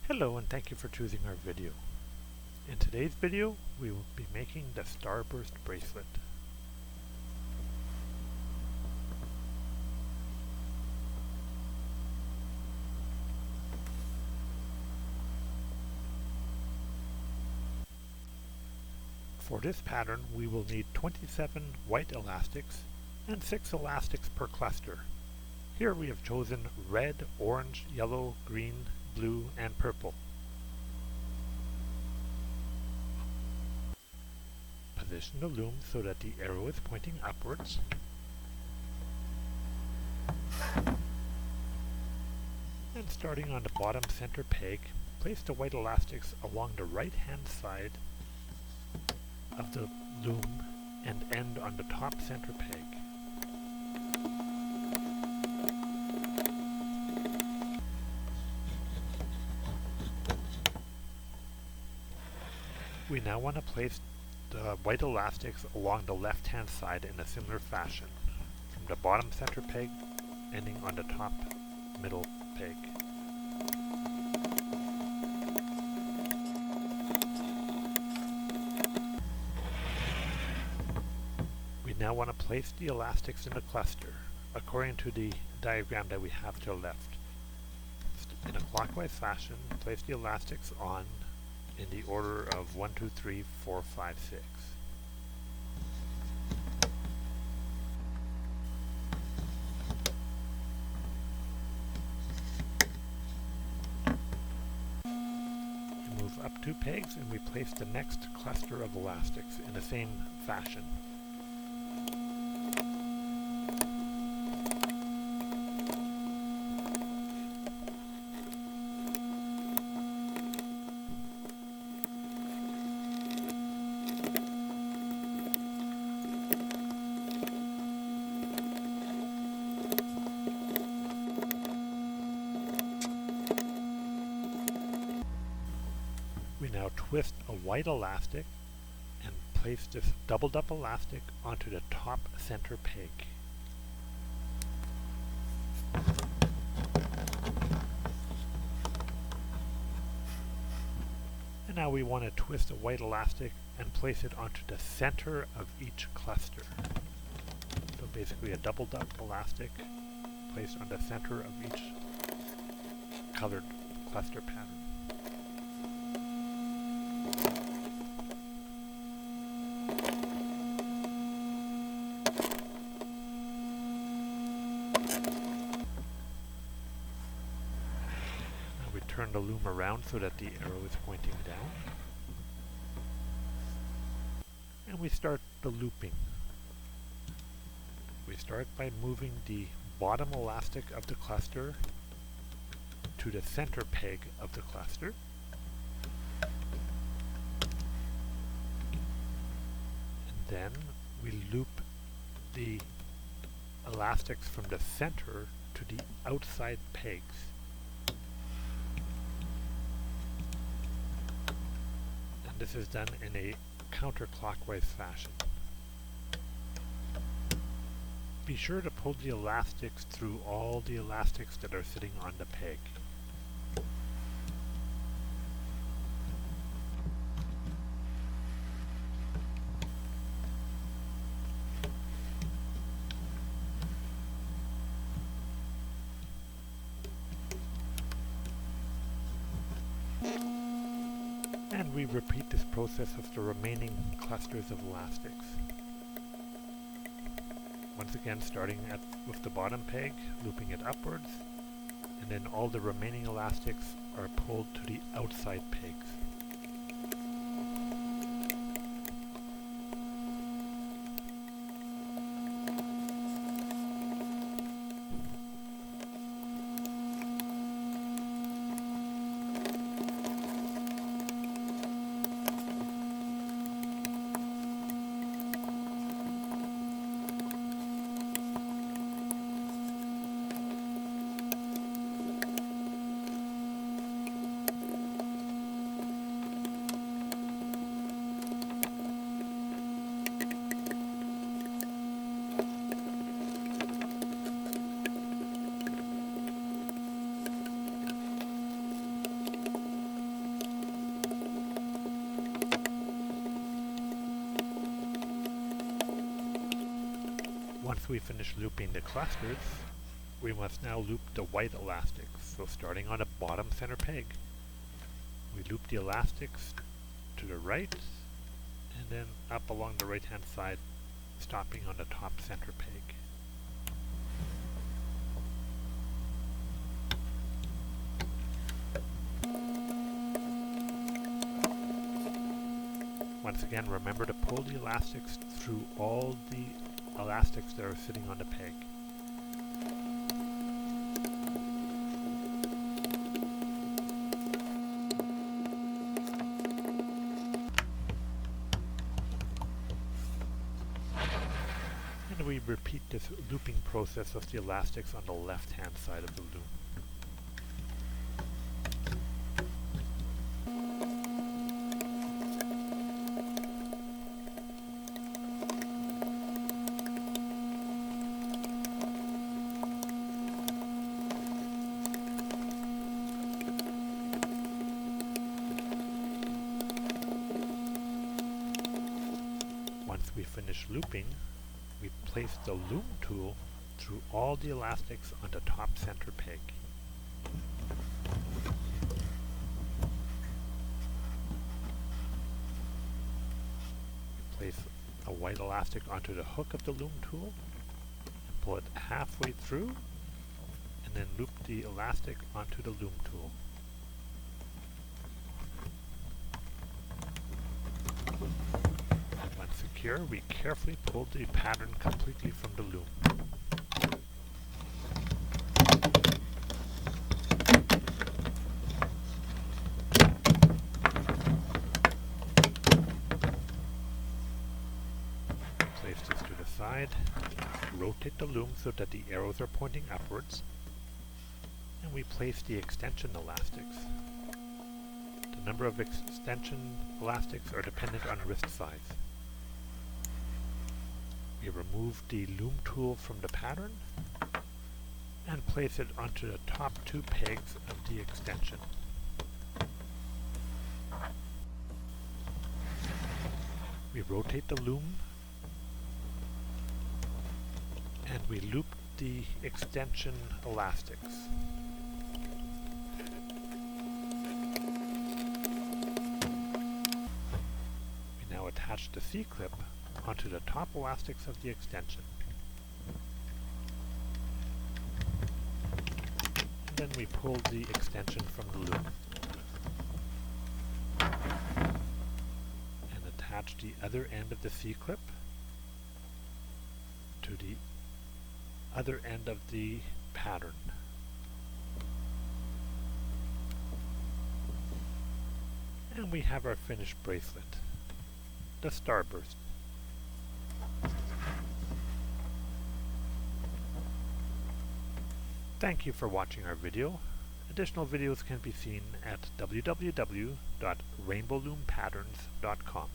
Hello and thank you for choosing our video. In today's video, we will be making the Starburst bracelet. For this pattern, we will need 27 white elastics and 6 elastics per cluster. Here we have chosen red, orange, yellow, green, blue, and purple. Position the loom so that the arrow is pointing upwards. And starting on the bottom center peg, place the white elastics along the right hand side of the loom and end on the top center peg. We now want to place the white elastics along the left hand side in a similar fashion, from the bottom center peg ending on the top middle peg. We now want to place the elastics in the cluster, according to the diagram that we have to the left. In a clockwise fashion, place the elastics on in the order of 1, 2, 3, 4, 5, 6. We move up 2 pegs and we place the next cluster of elastics in the same fashion. We now twist a white elastic and place this doubled up elastic onto the top center peg. And now we want to twist a white elastic and place it onto the center of each cluster. So basically a doubled up elastic placed on the center of each colored cluster pattern. Turn the loom around so that the arrow is pointing down. And we start the looping. We start by moving the bottom elastic of the cluster to the center peg of the cluster. And then we loop the elastics from the center to the outside pegs. This is done in a counterclockwise fashion. Be sure to pull the elastics through all the elastics that are sitting on the peg. And we repeat this process of the remaining clusters of elastics. Once again, starting with the bottom peg, looping it upwards, and then all the remaining elastics are pulled to the outside pegs. Once we finish looping the clusters, we must now loop the white elastics. So starting on the bottom center peg, we loop the elastics to the right and then up along the right hand side, stopping on the top center peg. Once again, remember to pull the elastics through all the elastics that are sitting on the peg. And we repeat this looping process of the elastics on the left hand side of the loom. Once we finish looping, we place the loom tool through all the elastics on the top center peg. We place a white elastic onto the hook of the loom tool, and pull it halfway through, and then loop the elastic onto the loom tool. Secure, we carefully pull the pattern completely from the loom. Place this to the side, rotate the loom so that the arrows are pointing upwards, and we place the extension elastics. The number of extension elastics are dependent on wrist size. We remove the loom tool from the pattern and place it onto the top two pegs of the extension. We rotate the loom and we loop the extension elastics. We now attach the C-clip onto the top elastics of the extension. And then we pull the extension from the loom and attach the other end of the C-clip to the other end of the pattern. And we have our finished bracelet, the Starburst. Thank you for watching our video. Additional videos can be seen at www.rainbowloompatterns.com.